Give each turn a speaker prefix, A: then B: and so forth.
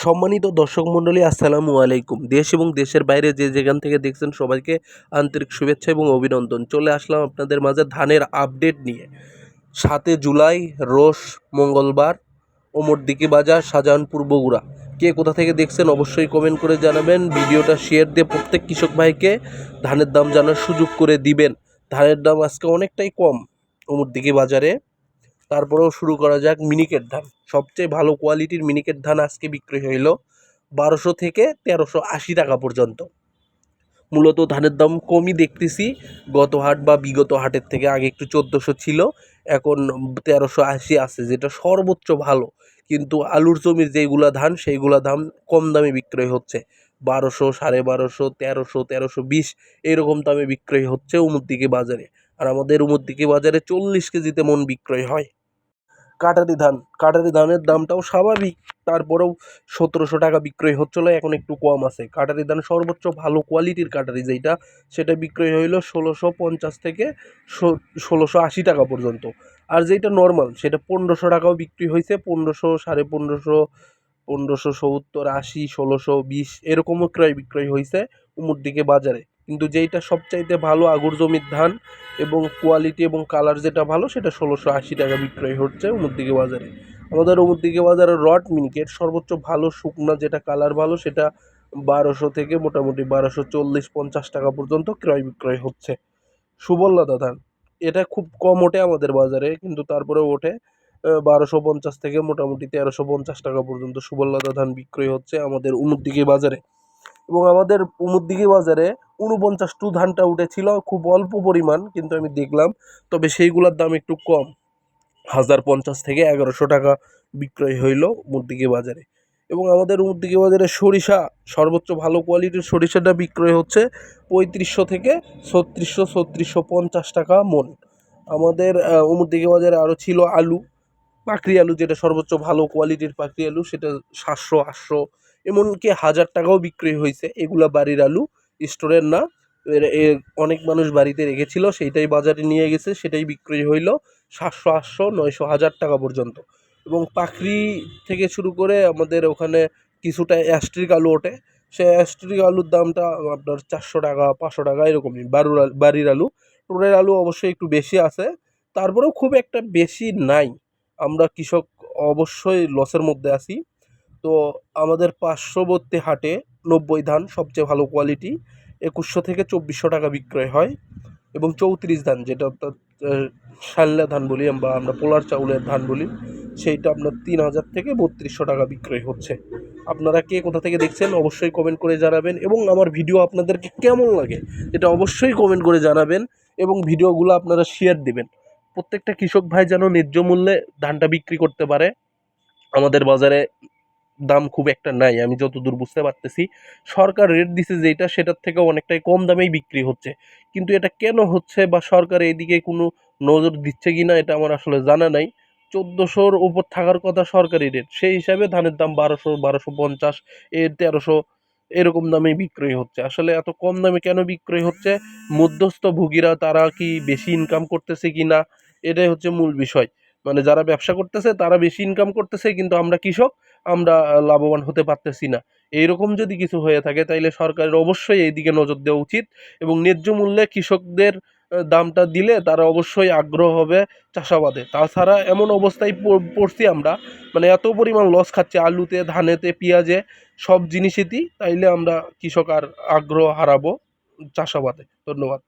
A: সম্মানিত দর্শক মণ্ডলী, আসসালামু আলাইকুম। দেশ এবং দেশের বাইরে যে যেখান থেকে দেখছেন সবাইকে আন্তরিক শুভেচ্ছা এবং অভিনন্দন। চলে আসলাম আপনাদের মাঝে ধানের আপডেট নিয়ে। 7 জুলাই রোজ মঙ্গলবার, ওমরদিঘি বাজার, শাহজাহানপুর, বগুড়া। কে কোথা থেকে দেখছেন অবশ্যই কমেন্ট করে জানাবেন। ভিডিওটা শেয়ার দিয়ে প্রত্যেক কৃষক ভাইকে ধানের দাম জানার সুযোগ করে দিবেন। ধানের দাম আজকে অনেকটাই কম ওমরদিঘি বাজারে। তারপরেও শুরু করা যাক মিনিকেট ধান। সবচেয়ে ভালো কোয়ালিটির মিনিকেট ধান আজকে বিক্রি হইল 1200 থেকে 1380 টাকা পর্যন্ত। মূলত ধানের দাম কমই দেখতেছি গত হাট বা বিগত হাটের থেকে। আগে একটু 1400 ছিল, এখন 1380 আছে, যেটা সর্বোচ্চ ভালো। কিন্তু আলুর জমির যেগুলা ধান সেইগুলা ধান কম দামে বিক্রয় হচ্ছে, 1200, 1250, 1300, 1320 এরকম দামে বিক্রয় হচ্ছে উমরদিঘি বাজারে। আর আমাদের উমরদিঘি বাজারে 40 কেজিতে মন বিক্রয় হয়। কাটারি ধানের দামটাও স্বাভাবিক, তারপরেও 1700 টাকা বিক্রয় হচ্ছিল, এখন একটু কম আছে। কাটারি ধান সর্বোচ্চ ভালো কোয়ালিটির কাটারি যেটা, সেটা বিক্রয় হইল 1650 থেকে 1680 টাকা পর্যন্ত। আর যেটা নর্মাল সেটা 1500 টাকাও বিক্রি হয়েছে, 1500, 1550, 1570, 80, 1620 এরকমও ক্রয় বিক্রয় হয়েছে উমরদিঘি বাজারে। কিন্তু যেইটা সবচাইতে ভালো আগুর জমির ধান এবং কোয়ালিটি এবং কালার যেটা ভালো, সেটা 1680 টাকা বিক্রয় হচ্ছে উমরদিঘি বাজারে। আমাদের উমরদিঘি বাজারের রড মিনিকেট সর্বোচ্চ ভালো শুকনা যেটা কালার ভালো, সেটা 1200 থেকে মোটামুটি 1240-50 টাকা পর্যন্ত ক্রয় বিক্রয় হচ্ছে। সুবললতা ধান এটা খুব কম ওঠে আমাদের বাজারে, কিন্তু তারপরে ওঠে 1250 থেকে মোটামুটি 1350 টাকা পর্যন্ত সুবললতা ধান বিক্রয় হচ্ছে আমাদের উমরদিঘি বাজারে। এবং আমাদের উমরদিঘি বাজারে 49 ধানটা উঠেছিল, খুব অল্প পরিমাণ, কিন্তু আমি দেখলাম। তবে সেইগুলোর দাম একটু কম, 1050 থেকে 1100 টাকা বিক্রয় হইল উমরদিঘি বাজারে। এবং আমাদের উমরদিঘি বাজারে সরিষা সর্বোচ্চ ভালো কোয়ালিটির সরিষাটা বিক্রয় হচ্ছে 3500 থেকে 3650 টাকা মন। আমাদের উমরদিঘি বাজারে আরও ছিল আলু, পাকড়ি আলু, যেটা সর্বোচ্চ ভালো কোয়ালিটির পাকড়ি আলু, সেটা 700, 800, এমনকি 1000 টাকাও বিক্রি হয়েছে। এগুলা বাড়ির আলু, স্টোরের না। অনেক মানুষ বাড়িতে রেখেছিল, সেইটাই বাজারে নিয়ে গেছে, সেটাই বিক্রি হইল 700, 800, 900, 1000 টাকা পর্যন্ত। এবং পাখরি থেকে শুরু করে আমাদের ওখানে কিছুটা অ্যাস্ট্রিক আলু ওঠে, সে অ্যাস্ট্রিক আলুর দামটা আপনার 400 টাকা, 500 টাকা এরকমই। বাড়ির আলু, টোরের আলু অবশ্যই একটু বেশি আছে, তারপরেও খুব একটা বেশি নাই। আমরা কৃষক অবশ্যই লসের মধ্যে আছি। তো আমাদের পার্শ্ববর্তী হাটে 90 ধান সবচেয়ে ভালো কোয়ালিটি 2100 থেকে 2400 টাকা বিক্রয় হয়। এবং 34 ধান, যেটা অর্থাৎ শাল্লা ধান বলি বা আমরা পোলার চাউলের ধান বলি, সেইটা আপনার 3000 থেকে 3200 টাকা বিক্রয় হচ্ছে। আপনারা কে কোথা থেকে দেখছেন অবশ্যই কমেন্ট করে জানাবেন, এবং আমার ভিডিও আপনাদেরকে কেমন লাগে এটা অবশ্যই কমেন্ট করে জানাবেন, এবং ভিডিওগুলো আপনারা শেয়ার দিবেন। প্রত্যেকটা কৃষক ভাই যেন ন্যায্য মূল্যে ধানটা বিক্রি করতে পারে। আমাদের বাজারে দাম খুব একটা নাই, আমি যতদূর বুঝতে পারতেছি। সরকার রেট দিছে যেটা, সেটার থেকে অনেকটাই কম দামেই বিক্রি হচ্ছে। কিন্তু এটা কেন হচ্ছে, বা সরকার এইদিকে কোনো নজর দিচ্ছে কিনা, এটা আমার আসলে জানা নাই। 1400-র উপর থাকার কথা সরকারি রেট, সেই হিসাবে ধানের দাম 1200, 1250, 1300 এরকম দামে বিক্রয় হচ্ছে। আসলে এত কম দামে কেন বিক্রয় হচ্ছে? মধ্যস্থ ভোগীরা তারা কি বেশি ইনকাম করতেছে কিনা, এটাই হচ্ছে মূল বিষয়। মানে যারা ব্যবসা করতেছে তারা বেশি ইনকাম করতেছে, কিন্তু আমরা কৃষক, আমরা লাভবান হতে পারতেছি না। এইরকম যদি কিছু হয়ে থাকে, তাইলে সরকারের অবশ্যই এইদিকে নজর দেওয়া উচিত, এবং ন্যায্য মূল্যে কৃষকদের দামটা দিলে তারা অবশ্যই আগ্রহ হবে চাষাবাদে। তাছাড়া এমন অবস্থায় পড়ছি আমরা, মানে এত পরিমাণ লস খাচ্ছি আলুতে, ধানেতে, পেঁয়াজে, সব জিনিসেতেই, তাইলে আমরা কৃষক আর আগ্রহ হারাবো চাষাবাদে। ধন্যবাদ।